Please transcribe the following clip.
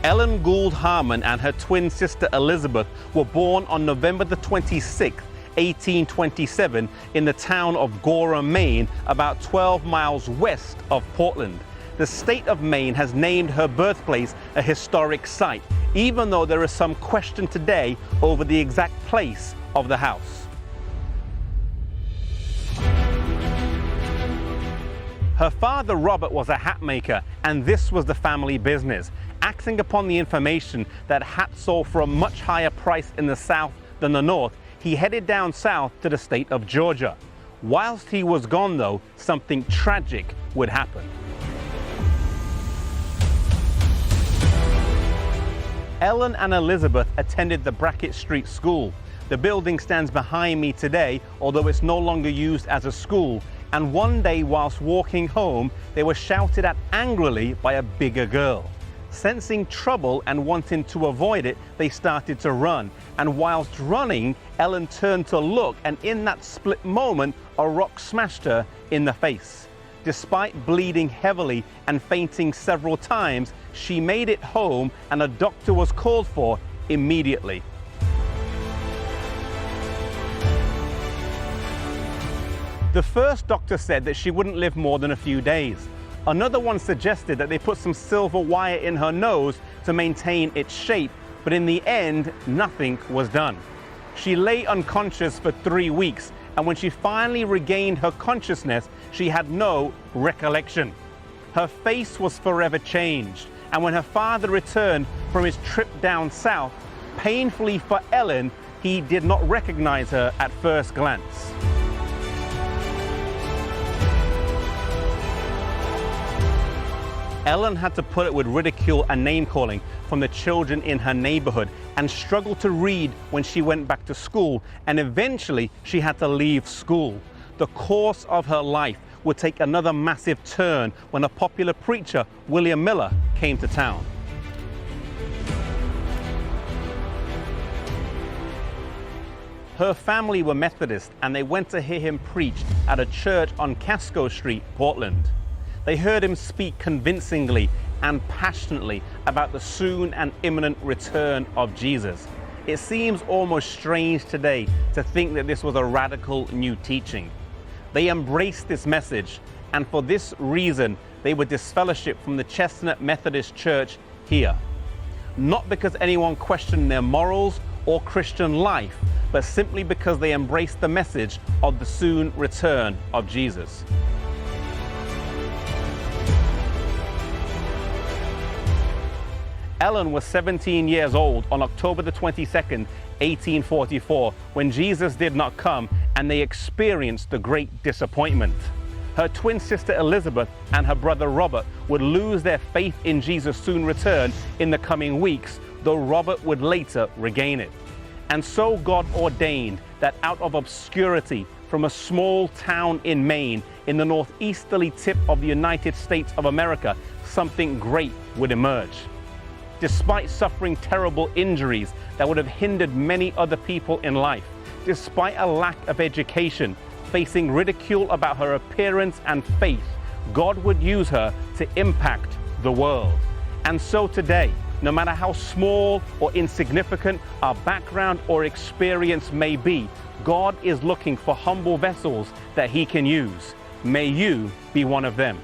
Ellen Gould Harmon and her twin sister Elizabeth were born on November the 26th, 1827 in the town of Gorham, Maine, about 12 miles west of Portland. The state of Maine has named her birthplace a historic site, even though there is some question today over the exact place of the house. Her father, Robert, was a hat maker, and this was the family business. Acting upon the information that hats sold for a much higher price in the South than the North, he headed down south to the state of Georgia. Whilst he was gone, though, something tragic would happen. Ellen and Elizabeth attended the Brackett Street School. The building stands behind me today, although it's no longer used as a school. And one day, whilst walking home, they were shouted at angrily by a bigger girl. Sensing trouble and wanting to avoid it, they started to run. And whilst running, Ellen turned to look, and in that split moment, a rock smashed her in the face. Despite bleeding heavily and fainting several times, she made it home, and a doctor was called for immediately. The first doctor said that she wouldn't live more than a few days. Another one suggested that they put some silver wire in her nose to maintain its shape, but in the end, nothing was done. She lay unconscious for 3 weeks, and when she finally regained her consciousness, she had no recollection. Her face was forever changed, and when her father returned from his trip down south, painfully for Ellen, he did not recognize her at first glance. Ellen had to put up with ridicule and name-calling from the children in her neighborhood and struggled to read when she went back to school, and eventually she had to leave school. The course of her life would take another massive turn when a popular preacher, William Miller, came to town. Her family were Methodist, and they went to hear him preach at a church on Casco Street, Portland. They heard him speak convincingly and passionately about the soon and imminent return of Jesus. It seems almost strange today to think that this was a radical new teaching. They embraced this message, and for this reason, they were disfellowshipped from the Chestnut Methodist Church here. Not because anyone questioned their morals or Christian life, but simply because they embraced the message of the soon return of Jesus. Ellen was 17 years old on October the 22nd, 1844, when Jesus did not come, and they experienced the great disappointment. Her twin sister Elizabeth and her brother Robert would lose their faith in Jesus' soon return in the coming weeks, though Robert would later regain it. And so God ordained that out of obscurity, from a small town in Maine, in the northeasterly tip of the United States of America, something great would emerge. Despite suffering terrible injuries that would have hindered many other people in life, despite a lack of education, facing ridicule about her appearance and faith, God would use her to impact the world. And so today, no matter how small or insignificant our background or experience may be, God is looking for humble vessels that He can use. May you be one of them.